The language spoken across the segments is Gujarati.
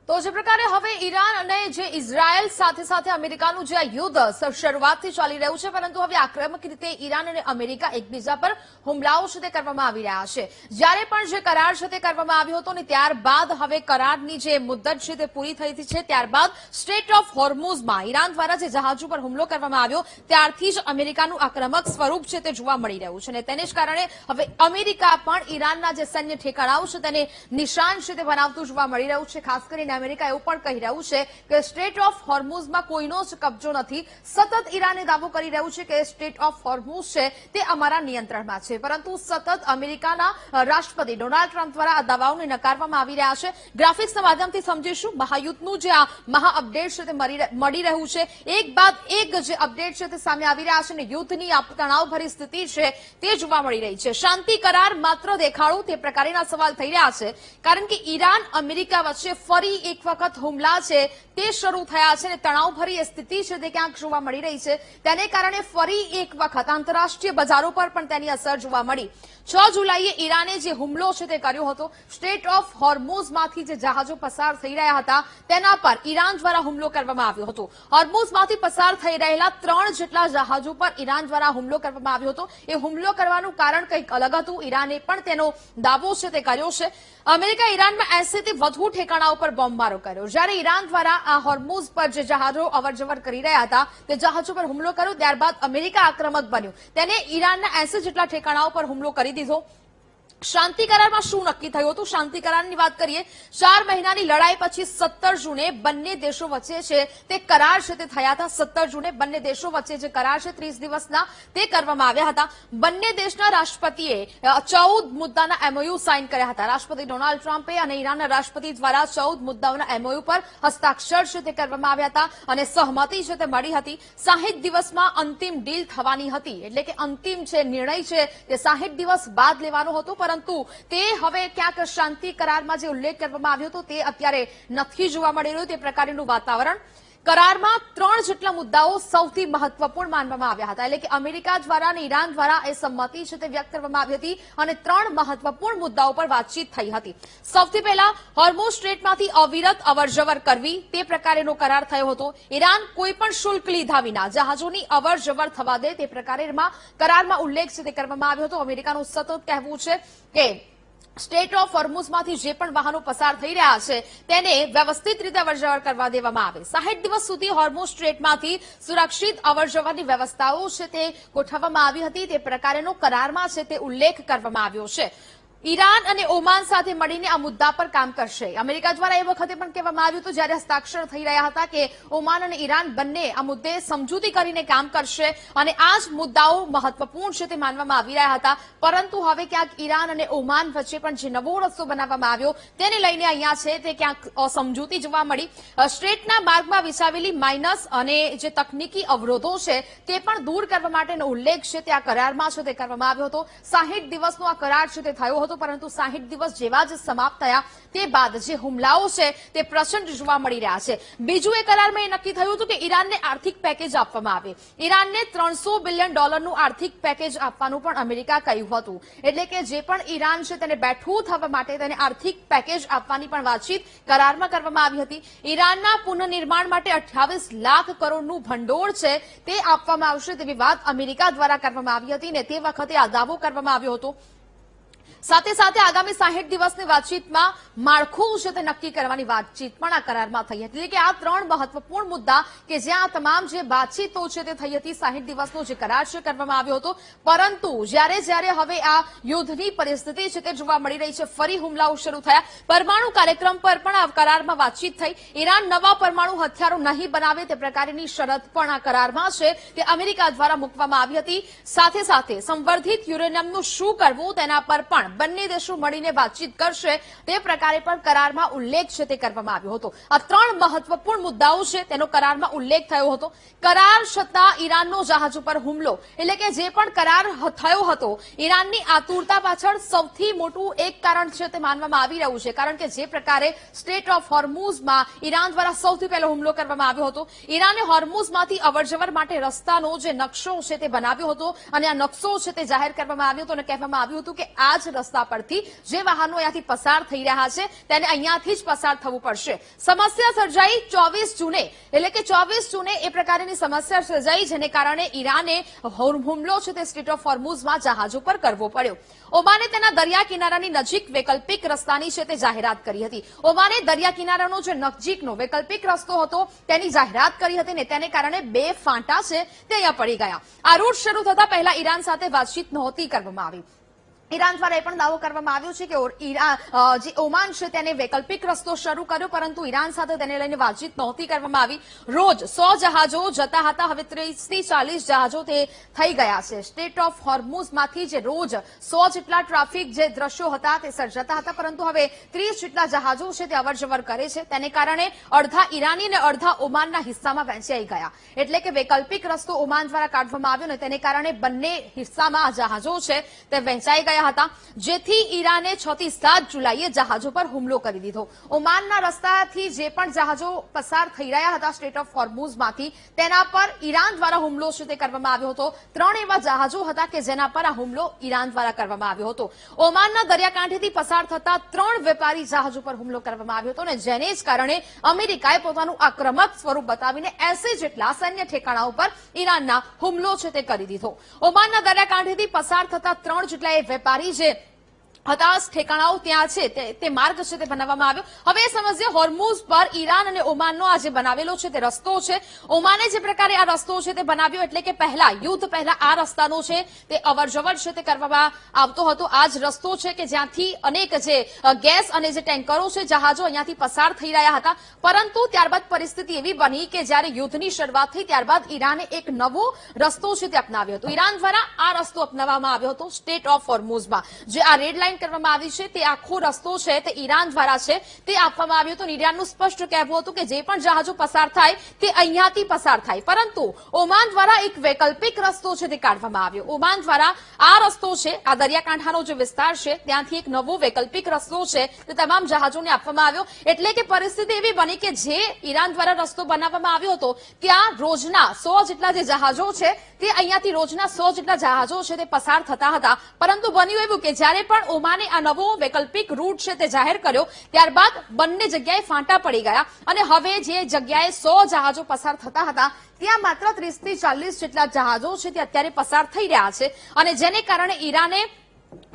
તો જે પ્રકારે હવે ઈરાન અને જે ઇઝરાયલ સાથે સાથે અમેરિકાનું જે યુદ્ધ શરૂઆતથી ચાલી રહ્યું છે, પરંતુ હવે આક્રમક રીતે ઈરાન અને અમેરિકા એકબીજા પર હુમલાઓ છે તે કરવામાં આવી રહ્યા છે. જ્યારે પણ જે કરાર છે તે કરવામાં આવ્યો હતો અને ત્યારબાદ હવે કરારની જે મુદ્દત છે તે પૂરી થઈ છે, ત્યારબાદ સ્ટ્રેટ ઓફ હોર્મુઝમાં ઈરાન દ્વારા જે જહાજો પર હુમલો કરવામાં આવ્યો ત્યારથી જ અમેરિકાનું આક્રમક સ્વરૂપ છે તે જોવા મળી રહ્યું છે અને તેને જ કારણે હવે અમેરિકા પણ ઈરાનના જે સૈન્ય ઠેકાણાઓ છે તેને નિશાન છે તે બનાવતું જોવા મળી રહ્યું છે. ખાસ કરીને અમેરિકા એવું પણ કહી રહ્યું છે કે સ્ટ્રેટ ઓફ હોર્મુઝમાં કોઈનો જ કબજો નથી. સતત ઈરાને દાવો કરી રહ્યું છે કે સ્ટ્રેટ ઓફ હોર્મુઝ છે તે અમારા નિયંત્રણમાં છે, પરંતુ સતત અમેરિકાના રાષ્ટ્રપતિ ડોનાલ્ડ ટ્રમ્પ દ્વારા આ દાવાઓને નકારવામાં આવી રહ્યા છે. ગ્રાફિક્સના માધ્યમથી સમજીશું મહાયુદ્ધનું જે આ મહા અપડેટ છે તે મળી રહ્યું છે. એક બાદ એક જે અપડેટ છે તે સામે આવી રહ્યા છે અને યુદ્ધની આ તણાવભરી સ્થિતિ છે તે જોવા મળી રહી છે. શાંતિ કરાર માત્ર દેખાડો તે પ્રકારના સવાલ થઈ રહ્યા છે, કારણ કે ઈરાન અમેરિકા વચ્ચે ફરી એક વખત હુમલા છે તે શરૂ થયા છે અને તણાવભરી સ્થિતિ છે તે ક્યાંક જોવા મળી રહી છે. તેને કારણે ફરી એક વખત આંતરરાષ્ટ્રીય બજારો પર પણ તેની અસર જોવા મળી. 6 જુલાઈએ ઈરાને જે હુમલો છે તે કર્યો હતો, સ્ટ્રેટ ઓફ હોર્મુઝમાંથી જે જહાજો પસાર થઈ રહ્યા હતા તેના પર ઈરાન દ્વારા હુમલો કરવામાં આવ્યો હતો. હોર્મુઝમાંથી પસાર થઈ રહેલા 3 જેટલા જહાજો પર ઈરાન દ્વારા હુમલો કરવામાં આવ્યો હતો. એ હુમલો કરવાનું કારણ કંઈક અલગ હતું. ઈરાને પણ તેનો દાવો છે તે કર્યો છે. અમેરિકા ઈરાનમાં 80 થી વધુ ઠેકાણાઓ પર બોમ્બમારો કર્યો. જ્યારે ઈરાન દ્વારા આ હોર્મુઝ પર જે જહાજો અવરજવર કરી રહ્યા હતા તે જહાજો પર હુમલો કર્યો, ત્યારબાદ અમેરિકા આક્રમક બન્યું. તેને ઈરાનના 80 જેટલા ઠેકાણાઓ પર હુમલો કરી દીધો. શાંતિ કરારમાં શું નક્કી થયું હતું? શાંતિ કરારની વાત કરીએ. 4 મહિનાની લડાઈ પછી 17 જૂને બંને દેશો વચ્ચે છે તે કરાર છે તે થયા હતા. 17 જૂને બંને દેશો વચ્ચે જે કરાર છે 30 દિવસના તે કરવામાં આવ્યા હતા. બંને દેશના રાષ્ટ્રપતિએ 14 મુદ્દાના એમઓયુ સાઇન કર્યા હતા. રાષ્ટ્રપતિ ડોનાલ્ડ ટ્રમ્પે અને ઈરાનના રાષ્ટ્રપતિ દ્વારા 14 મુદ્દાઓના એમઓયુ પર હસ્તાક્ષર છે તે કરવામાં આવ્યા હતા અને સહમતિ છે તે મળી હતી. 60 દિવસમાં અંતિમ ડીલ થવાની હતી, એટલે કે અંતિમ જે નિર્ણય છે તે 60 દિવસ બાદ લેવાનો હતો, પરંતુ તે હવે ક્યાંક શાંતિ કરારમાં જે ઉલ્લેખ કરવામાં આવ્યો હતો તે અત્યારે નથી જોવા મળી રહ્યું તે પ્રકારનું વાતાવરણ. કરારમાં 3 જેટલા મુદ્દાઓ સૌથી મહત્વપૂર્ણ માનવામાં આવ્યા હતા, એટલે કે અમેરિકા દ્વારા અને ઈરાન દ્વારા એ સંમતિ છે તે વ્યક્ત કરવામાં આવી હતી અને 3 મહત્વપૂર્ણ મુદ્દાઓ પર વાતચીત થઈ હતી. સૌથી પહેલા હોર્મુઝ સ્ટ્રેટમાંથી અવિરત અવરજવર કરવી તે પ્રકારેનો કરાર થયો હતો. ઈરાન કોઈ પણ શુલ્ક લીધા વિના જહાજોની અવરજવર થવા દે તે પ્રકારમાં કરારમાં ઉલ્લેખ છે તે કરવામાં આવ્યો હતો. અમેરિકાનું સતત કહેવું છે કે સ્ટેટ ઓફ હોર્મુઝમાંથી જે પણ વાહનો પસાર થઈ રહ્યા છે તેને વ્યવસ્થિત રીતે અવરજવર કરવા દેવામાં આવે. 60 દિવસ સુધી હોર્મુઝ સ્ટ્રેટમાંથી સુરક્ષિત અવરજવરની વ્યવસ્થાઓ છે તે ગોઠવવામાં આવી હતી. તે પ્રકારેનો કરારમાં છે તે ઉલ્લેખ કરવામાં આવ્યો છે. ઈરાન અને ઓમાન સાથે મળીને આ મુદ્દા પર કામ કરશે. અમેરિકા દ્વારા એ વખતે પણ કહેવામાં આવ્યું હતું જ્યારે હસ્તાક્ષર થઈ રહ્યા હતા કે ઓમાન અને ઈરાન બંને આ મુદ્દે સમજૂતી કરીને કામ કરશે અને આ જ મુદ્દાઓ મહત્વપૂર્ણ છે તે માનવામાં આવી રહ્યા હતા. પરંતુ હવે ક્યાંક ઈરાન અને ઓમાન વચ્ચે પણ જે નવો રસ્તો બનાવવામાં આવ્યો તેને લઈને અહીંયા છે તે ક્યાંક અસમજૂતી જોવા મળી. સ્ટ્રેટના માર્ગમાં વિસાવેલી માઇનસ અને જે તકનીકી અવરોધો છે તે પણ દૂર કરવા માટેનો ઉલ્લેખ છે તે આ કરારમાં છે તે કરવામાં આવ્યો હતો. 60 દિવસનો આ કરાર છે તે થયો હતો, પરંતુ 60 દિવસ જેવા જ સમાપ્ત થયા તે બાદ જે હુમલાઓ છે તે પ્રચંડ જોવા મળી રહ્યા છે. બીજું એ કરારમાં એ નક્કી થયું હતું કે ઈરાનને આર્થિક પેકેજ આપવામાં આવે. ઈરાનને $300 બિલિયન આર્થિક પેકેજ આપવાનું પણ અમેરિકા કહ્યું હતું, એટલે કે જે પણ ઈરાન છે તેને બેઠું થવા માટે તેને આર્થિક પેકેજ આપવાની પણ વાતચીત કરારમાં કરવામાં આવી હતી. ઈરાનના પુનઃનિર્માણ માટે 28 લાખ કરોડનું ભંડોળ છે તે આપવામાં આવશે તેવી વાત અમેરિકા દ્વારા કરવામાં આવી હતી અને તે વખતે આ દાવો કરવામાં આવ્યો હતો. સાથે સાથે આગામી 60 દિવસની વાતચીતમાં માળખું છે તે નક્કી કરવાની વાતચીત પણ આ કરારમાં થઈ હતી. એટલે કે આ 3 મહત્વપૂર્ણ મુદ્દા કે જ્યાં તમામ જે વાતચીતો છે તે થઈ હતી. 60 દિવસનો જે કરાર છે કરવામાં આવ્યો હતો, પરંતુ જ્યારે હવે આ યુદ્ધની પરિસ્થિતિ છે તે જોવા મળી રહી છે, ફરી હુમલાઓ શરૂ થયા. પરમાણુ કાર્યક્રમ પર પણ આ કરારમાં વાતચીત થઈ. ઈરાન નવા પરમાણુ હથિયારો નહીં બનાવે તે પ્રકારની શરત પણ આ કરારમાં છે તે અમેરિકા દ્વારા મૂકવામાં આવી હતી. સાથે સાથે સંવર્ધિત યુરેનિયમનું શું કરવું તેના પર પણ બંને દેશો મળીને વાતચીત કરશે તે પ્રકારે પણ કરારમાં ઉલ્લેખ છે તે કરવામાં આવ્યો હતો. આ 3 મહત્વપૂર્ણ મુદ્દાઓ છે તેનો કરારમાં ઉલ્લેખ થયો હતો. કરાર છતાં ઈરાનનો જહાજો પર હુમલો, એટલે કે જે પણ કરાર થયો હતો ઈરાનની આતુરતા પાછળ સૌથી મોટું એક કારણ છે તે માનવામાં આવી રહ્યું છે, કારણ કે જે પ્રકારે સ્ટ્રેટ ઓફ હોર્મુઝમાં ઈરાન દ્વારા સૌથી પહેલો હુમલો કરવામાં આવ્યો હતો. ઈરાને હોર્મુઝમાંથી અવરજવર માટે રસ્તાનો જે નકશો છે તે બનાવ્યો હતો અને આ નકશો છે તે જાહેર કરવામાં આવ્યો હતો અને કહેવામાં આવ્યું હતું કે આ જ રસ્તા પરથી જે વાહનો અહીંયાથી પસાર થઈ રહ્યા છે તેને અહીંયાથી જ પસાર થવું પડશે. સમસ્યા સર્જાઈ 24 જૂને, એટલે કે 24 જૂને એ પ્રકારની સમસ્યા સર્જાઈ, જેને કારણે ઈરાને હુમલો છે તે સ્ટ્રેટ ઓફ હોર્મુઝમાં જહાજો પર કરવો પડ્યો. ઓમાને તેના દરિયા કિનારાની નજીક વૈકલ્પિક રસ્તાની છે તે જાહેરાત કરી હતી. ઓમાને દરિયા કિનારાનો જે નજીકનો વૈકલ્પિક રસ્તો હતો તેની જાહેરાત કરી હતી ને તેને કારણે 2 ફાંટા છે તે અહીંયા પડી ગયા. આ રૂટ શરૂ થતા પહેલા ઈરાન સાથે વાતચીત નહોતી કરવામાં આવી. ઈરાન દ્વારા એ પણ દાવો કરવામાં આવ્યો છે કે જે ઓમાન છે તેને વૈકલ્પિક રસ્તો શરૂ કર્યો, પરંતુ ઈરાન સાથે તેને લઈને વાતચીત નહોતી કરવામાં આવી. રોજ 100 જહાજો જતા હતા, હવે 30 થી 40 જહાજો તે થઈ ગયા છે. સ્ટેટ ઓફ હોર્મુઝમાંથી જે રોજ 100 જેટલા ટ્રાફિક જે દ્રશ્યો હતા તે સર્જાતા હતા, પરંતુ હવે 30 જેટલા જહાજો છે તે અવરજવર કરે છે. તેને કારણે અડધા ઈરાની અને અડધા ઓમાનના હિસ્સામાં વહેંચાઈ ગયા. એટલે કે વૈકલ્પિક રસ્તો ઓમાન દ્વારા કાઢવામાં આવ્યો ને તેને કારણે બંને હિસ્સામાં આ જહાજો છે તે વહેંચાઈ ગયા હતા, જેથી ઈરાને 6 થી 7 જુલાઈએ જહાજો પર હુમલો કરી દીધો. ઓમાનના રસ્તાથી જે પણ જહાજો પસાર થઈ રહ્યા હતા સ્ટ્રેટ ઓફ હોર્મુઝમાંથી તેના પર ઈરાન દ્વારા હુમલો છે તે કરવામાં આવ્યો હતો. 3 એવા જહાજો હતા કે જેના પર આ હુમલો ઈરાન દ્વારા કરવામાં આવ્યો હતો. ઓમાનના દરિયાકાંઠેથી પસાર થતા 3 વેપારી જહાજો પર હુમલો કરવામાં આવ્યો હતો, અને જેને જ કારણે અમેરિકાએ પોતાનું આક્રમક સ્વરૂપ બતાવીને 80 જેટલા સૈન્ય ઠેકાણાઓ પર ઈરાનના હુમલો છે તે કરી દીધો. ઓમાનના દરિયાકાંઠેથી પસાર થતા 3 જેટલા એ વેપારી જે હતા ઠેકાણાઓ ત્યાં છે તે માર્ગ છે તે બનાવવામાં આવ્યો. હવે એ સમજીએ હોર્મુઝ પર ઈરાન અને ઓમાનનો આ જે બનાવેલો છે તે રસ્તો છે. ઓમાને જે પ્રકારે આ રસ્તો છે તે બનાવ્યો, એટલે કે યુદ્ધ પહેલા આ રસ્તાનો છે તે અવરજવર છે તે કરવામાં આવતો હતો. આ જ રસ્તો છે કે જ્યાંથી અનેક જે ગેસ અને જે ટેન્કરો છે જહાજો અહીંયાથી પસાર થઈ રહ્યા હતા, પરંતુ ત્યારબાદ પરિસ્થિતિ એવી બની કે જ્યારે યુદ્ધની શરૂઆત થઈ ત્યારબાદ ઈરાને એક નવો રસ્તો છે તે અપનાવ્યો હતો. ઈરાન દ્વારા આ રસ્તો અપનાવવામાં આવ્યો હતો સ્ટેટ ઓફ હોર્મુઝમાં. જે આ રેડ લાઇન કરવામાં આવી છે તે આખો રસ્તો છે તે ઈરાન દ્વારા છે તે આપવામાં આવ્યો હતો. ઈરાનનું સ્પષ્ટ કહેવું હતું કે જે પણ જહાજો પસાર થાય તે અહીંયાથી પસાર થાય, પરંતુ ઓમાન દ્વારા એક વૈકલ્પિક રસ્તો છે તે કાઢવામાં આવ્યો. ઓમાન દ્વારા આ રસ્તો છે, આ દરિયાકાંઠાનો જે વિસ્તાર છે ત્યાંથી એક નવો વૈકલ્પિક રસ્તો છે તે તમામ જહાજોને આપવામાં આવ્યો. એટલે કે પરિસ્થિતિ એવી બની કે જે ઈરાન દ્વારા રસ્તો બનાવવામાં આવ્યો હતો ત્યાં રોજના 100 જેટલા જે જહાજો છે તે અહીંયાથી રોજના 100 જેટલા જહાજો છે તે પસાર થતા હતા, પરંતુ બન્યું એવું કે જ્યારે પણ ઓમાને આ નવો વૈકલ્પિક રૂટ છે તે જાહેર કર્યો ત્યારબાદ બંને જગ્યાએ ફાંટા પડી ગયા, અને હવે જે જગ્યાએ 100 જહાજો પસાર થતા હતા ત્યાં માત્ર 30 થી 40 જેટલા જહાજો છે તે અત્યારે પસાર થઈ રહ્યા છે, અને જેને કારણે ઈરાને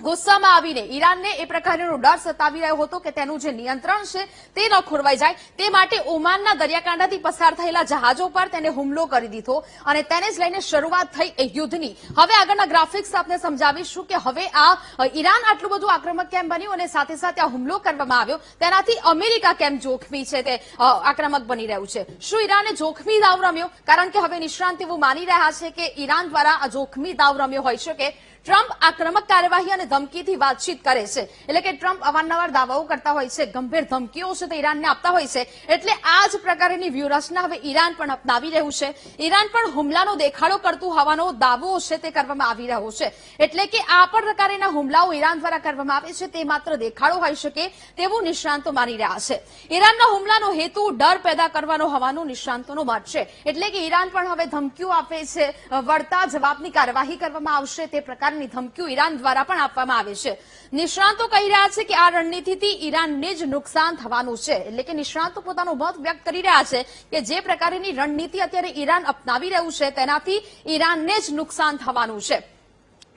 ગુસ્સામાં આવીને ઈરાનને એ પ્રકારનો ડર સતાવી રહ્યો હતો કે તેનું જે નિયંત્રણ છે તે ન ખોરવાઈ જાય, તે માટે ઓમાનના દરિયાકાંઠાથી પસાર થયેલા જહાજો પર તેને હુમલો કરી દીધો, અને તેને જ લઈને શરૂઆત થઈ એ યુદ્ધની. હવે આગળના ગ્રાફિક્સ આપને સમજાવીશું કે હવે આ ઈરાન આટલું બધું આક્રમક કેમ બન્યું અને સાથે સાથે આ હુમલો કરવામાં આવ્યો તેનાથી અમેરિકા કેમ જોખમી છે તે આક્રમક બની રહ્યું છે. શું ઈરાને જોખમી દાવ રમ્યો? કારણ કે હવે નિષ્ણાંત એવું માની રહ્યા છે કે ઈરાન દ્વારા આ જોખમી દાવ રમ્યો હોઈ શકે. ટ્રમ્પ આક્રમક કાર્યવાહી અને ધમકીથી વાતચીત કરે છે, એટલે કે ટ્રમ્પ અવારનવાર દાવાઓ કરતા હોય છે, ગંભીર ધમકીઓ છે તે ઈરાનને આપતા હોય છે, એટલે આ જ પ્રકારની વ્યૂહરચના હવે ઈરાન પણ અપનાવી રહ્યું છે. ઈરાન પણ હુમલાનો દેખાડો કરતું હોવાનો દાવો છે તે કરવામાં આવી રહ્યો છે. એટલે કે આ પ્રકારના હુમલાઓ ઈરાન દ્વારા કરવામાં આવે છે તે માત્ર દેખાડો હોઈ શકે તેવું નિષ્ણાંતો માની રહ્યા છે. ઈરાનના હુમલાનો હેતુ ડર પેદા કરવાનો હોવાનું નિષ્ણાંતોનો મત છે. એટલે કે ઈરાન પણ હવે ધમકીઓ આપે છે, વળતા જવાબની કાર્યવાહી કરવામાં આવશે તે પ્રકાર ધમકીઓ ઈરાન દ્વારા પણ આપવામાં આવે છે. નિષ્ણાંતો કહી રહ્યા છે કે આ રણનીતિથી ઈરાનને જ નુકસાન થવાનું છે. એટલે કે નિષ્ણાંતો પોતાનો મત વ્યક્ત કરી રહ્યા છે કે જે પ્રકારની રણનીતિ અત્યારે ઈરાન અપનાવી રહ્યું છે તેનાથી ઈરાનને જ નુકસાન થવાનું છે.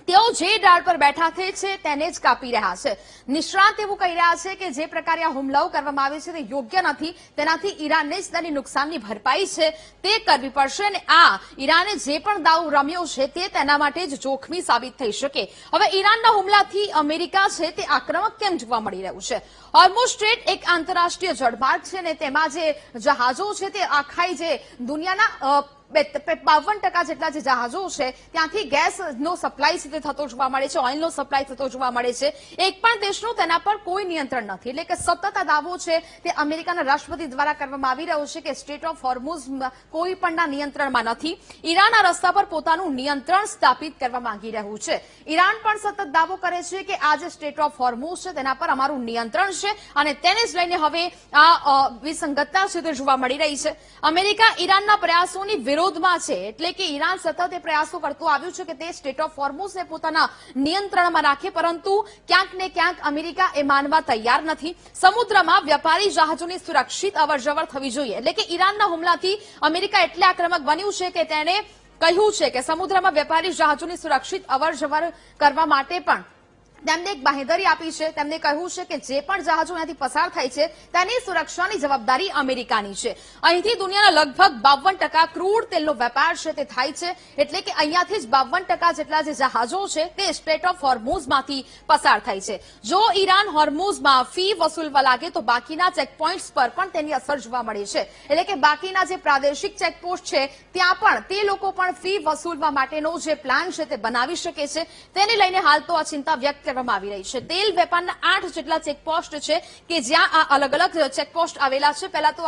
તેઓ જે ડાળ પર બેઠા છે તેને જ કાપી રહ્યા છે. નિષ્ણાંત એવું કહી રહ્યા છે કે જે પ્રકારે આ હુમલાઓ કરવામાં આવે છે તે યોગ્ય નથી, તેનાથી ઈરાનને જ તેની નુકસાનની ભરપાઈ છે તે કરવી પડશે, અને આ ઈરાને જે પણ દાવ રમ્યો છે તે તેના માટે જ જોખમી સાબિત થઈ શકે. હવે ઈરાનના હુમલાથી અમેરિકા છે તે આક્રમક કેમ જોવા મળી રહ્યું છે? હોર્મુઝ સ્ટ્રેટ એક આંતરરાષ્ટ્રીય જળમાર્ગ છે, ને તેમાં જે જહાજો છે તે આખા જે દુનિયાના 52% જેટલા જે જહાજો છે ત્યાંથી ગેસનો સપ્લાય છે તે થતો જોવા મળે છે, ઓઇલનો સપ્લાય થતો જોવા મળે છે. એક પણ દેશનું તેના પર કોઈ નિયંત્રણ નથી. એટલે કે સતત આ દાવો છે તે અમેરિકાના રાષ્ટ્રપતિ દ્વારા કરવામાં આવી રહ્યો છે કે સ્ટેટ ઓફ હોર્મુઝ કોઈ પણના નિયંત્રણમાં નથી. ઈરાન આ રસ્તા પર પોતાનું નિયંત્રણ સ્થાપિત કરવા માંગી રહ્યું છે. ઈરાન પણ સતત દાવો કરે છે કે આ જે સ્ટેટ ઓફ હોર્મુઝ છે તેના પર અમારું નિયંત્રણ છે, અને તેને જ લઈને હવે આ વિસંગતતા છે તે જોવા મળી રહી છે. અમેરિકા ઈરાનના પ્રયાસોની વિરોધમાં છે, એટલે કે ઈરાન સતત એ પ્રયાસો કરતું આવ્યું છે કે તે સ્ટેટ ઓફ હોર્મુઝને પોતાના નિયંત્રણમાં રાખે, પરંતુ ક્યાંક ને ક્યાંક અમેરિકા એ માનવા તૈયાર નથી. સમુદ્રમાં વ્યાપારી જહાજોની સુરક્ષિત અવરજવર થવી જોઈએ, એટલે કે ઈરાનના હુમલાથી અમેરિકા એટલે આક્રમક બન્યું છે કે તેણે કહ્યું છે કે સમુદ્રમાં વેપારી જહાજોની સુરક્ષિત અવરજવર કરવા માટે પણ તેમને એક બાંહેધરી આપી છે. તેમને કહ્યું છે કે જે પણ જહાજો અહીંયાથી પસાર થાય છે તેની સુરક્ષાની જવાબદારી અમેરિકાની છે. અહીંથી દુનિયાના લગભગ 52% ક્રૂડ તેલનો વેપાર છે તે થાય છે, એટલે કે અહીંયાથી જ 52% જેટલા જે જહાજો છે તે સ્ટ્રેટ ઓફ હોર્મુઝમાંથી પસાર થાય છે. જો ઈરાન હોર્મુઝમાં ફી વસૂલવા લાગે તો બાકીના ચેકપોઇન્ટ્સ પર પણ તેની અસર જોવા મળે છે, એટલે કે બાકીના જે પ્રાદેશિક ચેકપોસ્ટ છે ત્યાં પણ તે લોકો પણ ફી વસૂલવા માટેનો જે પ્લાન છે તે બનાવી શકે છે. તેને લઈને હાલ તો આ ચિંતા વ્યક્ત કરવામાં આવી રહી છે. તેલ વેપારના 8 જેટલા ચેકપોસ્ટ છે કે જ્યાં આ અલગ અલગ ચેકપોસ્ટ આવેલા છે. પહેલા તો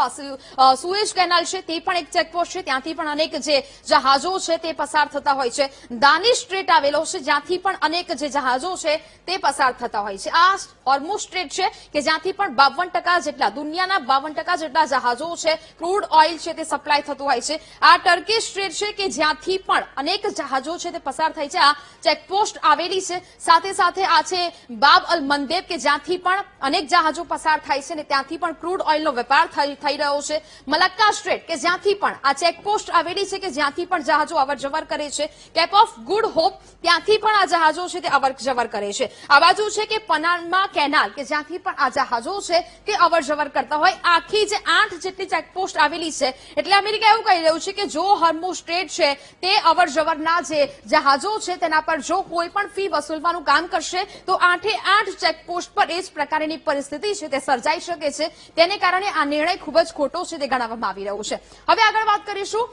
સુએઝ કેનાલ છે તે પણ એક ચેકપોસ્ટ છે, ત્યાંથી પણ અનેક જે જહાજો છે તે પસાર થતા હોય છે. દાનિશ સ્ટ્રેટ આવેલો છે જ્યાંથી પણ અનેક જે જહાજો છે તે પસાર થતા હોય છે. આ હોર્મુઝ સ્ટ્રેટ છે કે જ્યાંથી પણ 52% જેટલા દુનિયાના 52% જેટલા જહાજો છે ક્રૂડ ઓઇલ છે તે સપ્લાય થતું હોય છે. આ ટર્કી સ્ટ્રેટ છે કે જ્યાંથી પણ અનેક જહાજો છે તે પસાર થાય છે. આ ચેકપોસ્ટ આવેલી છે. સાથે સાથે આ છે બાબ અલ મંદેબ કે જ્યાંથી પણ અનેક જહાજો પસાર થાય છે અને ત્યાંથી પણ ક્રૂડ ઓઇલનો વેપાર થઈ રહ્યો છે. મલક્કા સ્ટ્રેટ કે જ્યાંથી પણ આ ચેકપોસ્ટ આવેલી છે કે જ્યાંથી પણ જહાજો અવરજવર કરે છે. કેપ ઓફ ગુડ હોપ ત્યાંથી પણ આ જહાજો છે તે અવરજવર કરે છે. આ બાજુ છે કે પનામા કેનાલ કે જ્યાંથી પણ આ જહાજો છે તે અવરજવર કરતા હોય. આખી જે 8 જેટલી ચેકપોસ્ટ આવેલી છે, એટલે અમેરિકા એવું કહી રહ્યું છે કે જો હોર્મુઝ સ્ટ્રેટ છે તે અવરજવરના જે જહાજો છે તેના પર જો કોઈ પણ ફી વસૂલવાનું કામ કરશે તો 8 ચેકપોસ્ટ પર એ જ પ્રકારની પરિસ્થિતિ છે તે સર્જાઈ શકે છે. તેને કારણે આ નિર્ણય ખૂબ જ ખોટો છે તે ગણાવવામાં આવી રહ્યું છે. હવે આગળ વાત કરીશું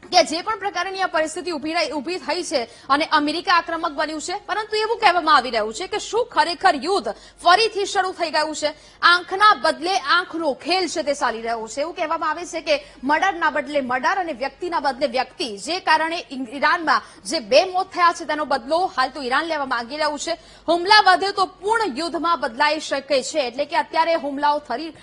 કે જે પણ પ્રકારની આ પરિસ્થિતિ ઉભી થઈ છે અને અમેરિકા આક્રમક બન્યું છે, પરંતુ એવું કહેવામાં આવી રહ્યું છે કે શું ખરેખર યુદ્ધ ફરીથી શરૂ થઈ ગયું છે? આંખના બદલે આંખનો ખેલ છે તે ચાલી રહ્યો છે. એવું કહેવામાં આવે છે કે મર્ડરના બદલે મર્ડર અને વ્યક્તિના બદલે વ્યક્તિ, જે કારણે ઈરાનમાં જે 2 મોત થયા છે તેનો બદલો હાલ તો ઈરાન લેવા માંગી રહ્યું છે. હુમલા વધે તો પૂર્ણ યુદ્ધમાં બદલાઈ શકે છે, એટલે કે અત્યારે હુમલાઓ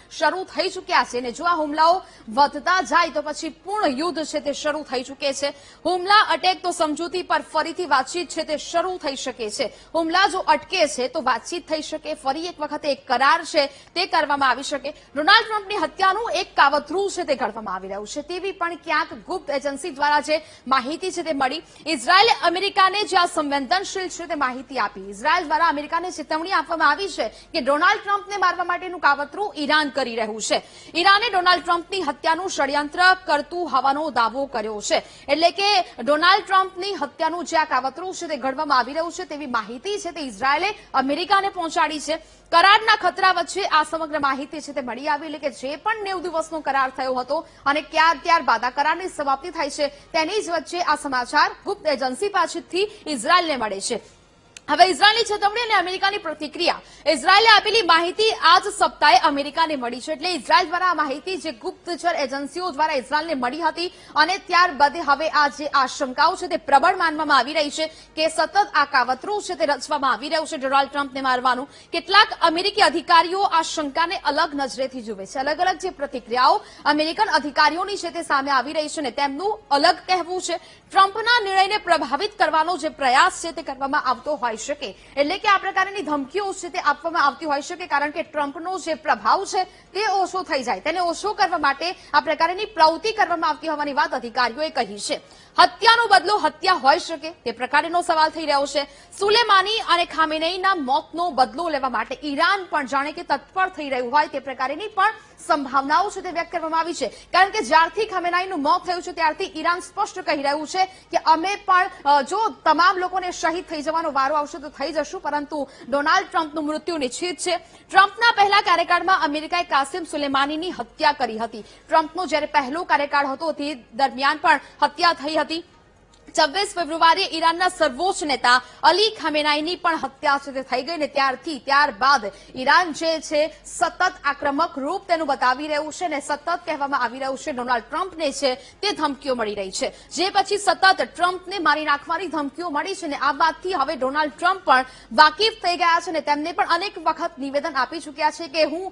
શરૂ થઈ ચૂક્યા છે અને જો આ હુમલાઓ વધતા જાય તો પછી પૂર્ણ યુદ્ધ છે તે શરૂ થઈ ચૂકે છે. હુમલા અટેક તો સમજૂતી પર ફરીથી વાતચીત છે તે શરૂ થઈ શકે છે. હુમલા જો અટકે છે તો વાતચીત થઈ શકે, ફરી એક વખતે એક કરાર છે તે કરવામાં આવી શકે. ડોનાલ્ડ ટ્રમ્પની હત્યાનું એક કાવતરું છે તે ઘડવામાં આવી રહ્યું છે તેવી પણ ક્યાંક ગુપ્ત એજન્સી દ્વારા જે માહિતી છે તે મળી. ઇઝરાયેલે અમેરિકાને જે આ સંવેદનશીલ છે તે માહિતી આપી. ઇઝરાયેલ દ્વારા અમેરિકાને ચેતવણી આપવામાં આવી છે કે ડોનાલ્ડ ટ્રમ્પને મારવા માટેનું કાવતરું ઈરાન કરી રહ્યું છે. ઈરાને ડોનાલ્ડ ટ્રમ્પની હત્યાનું ષડયંત્ર કરતું હોવાનો દાવો કર્યો છે, એટલે કે ડોનાલ્ડ ટ્રમ્પની હત્યાનું જે આ કાવતરું છે તે ઘડવામાં આવી રહ્યું છે તેવી માહિતી છે તે ઇઝરાયેલે અમેરિકાને પહોંચાડી છે. કરારના ખતરા વચ્ચે આ સમગ્ર માહિતી છે તે મળી આવી, એટલે કે જે પણ 90 દિવસનો કરાર થયો હતો અને ત્યારબાદ આ કરારની સમાપ્તિ થાય છે તેની જ વચ્ચે આ સમાચાર ગુપ્ત એજન્સી પાસેથી ઇઝરાયેલને મળે છે. હવે ઇઝરાયેલની ચેતવણી અને અમેરિકાની પ્રતિક્રિયા. ઇઝરાયેલે આપેલી માહિતી આ જ સપ્તાહે અમેરિકાને મળી છે, એટલે ઇઝરાયેલ દ્વારા આ માહિતી જે ગુપ્તચર એજન્સીઓ દ્વારા ઇઝરાયેલને મળી હતી અને ત્યારબાદ હવે આ જે આશંકાઓ છે તે પ્રબળ માનવામાં આવી રહી છે કે સતત આ કાવતરું છે તે રચવામાં આવી રહ્યું છે ડોનાલ્ડ ટ્રમ્પને મારવાનું. કેટલાક અમેરિકી અધિકારીઓ આ શંકાને અલગ નજરેથી જુએ છે. અલગ અલગ જે પ્રતિક્રિયાઓ અમેરિકન અધિકારીઓની છે તે સામે આવી રહી છે અને તેમનું અલગ કહેવું છે ટ્રમ્પના નિર્ણયને પ્રભાવિત કરવાનો જે પ્રયાસ છે તે કરવામાં આવતો હોય શકે, એટલે કે આ પ્રકારની ધમકીઓ છે તે આપવામાં આવતી હોઈ શકે, કારણ કે ટ્રમ્પનો જે પ્રભાવ છે તે ઓછો થઈ જાય, તેને ઓછો કરવા માટે આ પ્રકારની પ્રવૃત્તિ કરવામાં આવતી હોવાની વાત અધિકારીઓએ કહી છે. હત્યાનો બદલો હત્યા હોઈ શકે તે પ્રકારનો સવાલ થઈ રહ્યો છે. સુલેમાની અને ખામેનેઈના મોતનો બદલો લેવા માટે ઈરાન પણ જાણે કે તત્પર થઈ રહ્યું હોય તે પ્રકારની પણ સંભાવનાઓ છે તે વ્યક્ત કરવામાં આવી છે, કારણ કે જ્યારથી ખામેનેઈનું મોત થયું છે ત્યારથી ઈરાન સ્પષ્ટ કહી રહ્યું છે કે અમે પણ જો તમામ લોકોને શહીદ થઈ જવાનો વારો આવશે તો થઈ જશું, પરંતુ ડોનાલ્ડ ટ્રમ્પનું મૃત્યુ નિશ્ચિત છે. ટ્રમ્પના પહેલા કાર્યકાળમાં અમેરિકાએ કાસિમ સુલેમાનીની હત્યા કરી હતી. ટ્રમ્પનો જ્યારે પહેલો કાર્યકાળ હતો તે દરમિયાન પણ હત્યા થઈ હતી. 26 ફેબ્રુઆરીએ ઈરાનના સર્વોચ્ચ નેતા અલી ખામેનાઈની પણ હત્યા છે તે થઈ ગઈ ને ત્યારબાદ ઈરાન જે છે સતત આક્રમક રૂપ તેનું બતાવી રહ્યું છે ને સતત કહેવામાં આવી રહ્યું છે ડોનાલ્ડ ટ્રમ્પને છે તે ધમકીઓ મળી રહી છે, જે પછી સતત ટ્રમ્પને મારી નાખવાની ધમકીઓ મળી છે ને આ વાતથી હવે ડોનાલ્ડ ટ્રમ્પ પણ વાકેફ થઈ ગયા છે ને તેમને પણ અનેક વખત નિવેદન આપી ચૂક્યા છે કે હું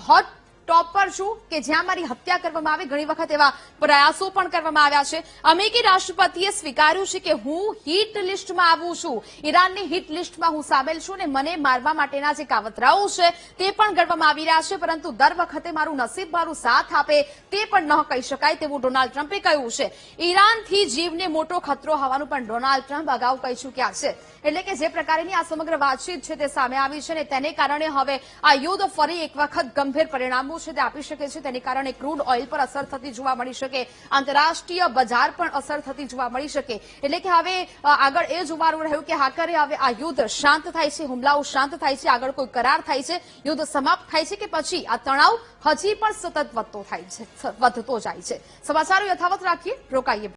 હોટ ટોપ પર છું કે જ્યાં મારી હત્યા કરવામાં આવે. ઘણી વખત એવા પ્રયાસો પણ કરવામાં આવ્યા છે. અમેરિકી રાષ્ટ્રપતિએ સ્વીકાર્યું છે કે હું હિટ લિસ્ટમાં આવું છું, ઈરાનની હિટ લિસ્ટમાં હું સામેલ છું ને મને મારવા માટેના જે કાવતરાઓ છે તે પણ ગણવામાં આવી રહ્યા છે. પરંતુ દર વખતે મારું નસીબ મારું સાથ આપે તે પણ ન કહી શકાય તેવું ડોનાલ્ડ ટ્રમ્પે કહ્યું છે. ઈરાનથી જીવને મોટો ખતરો હોવાનું પણ ડોનાલ્ડ ટ્રમ્પ અગાઉ કહી ચૂક્યા છે. એટલે કે જે પ્રકારની આ સમગ્ર વાતચીત છે તે સામે આવી છે ને તેને કારણે હવે આ યુદ્ધ ફરી એક વખત ગંભીર પરિણામો છે તે આપી શકે છે. તેની કારણે ક્રૂડ ઓઇલ પર અસર થતી જોવા મળી શકે, આંતરરાષ્ટ્રીય બજાર પણ અસર થતી જોવા મળી શકે. એટલે કે હવે આગળ એ જોવાનું રહ્યું કે આખરે હવે આ યુદ્ધ શાંત થાય છે, હુમલાઓ શાંત થાય છે, આગળ કોઈ કરાર થાય છે, યુદ્ધ સમાપ્ત થાય છે કે પછી આ તણાવ હજી પણ સતત વધતો જાય છે. સમાચારો યથાવત રાખીએ, રોકાઈએ.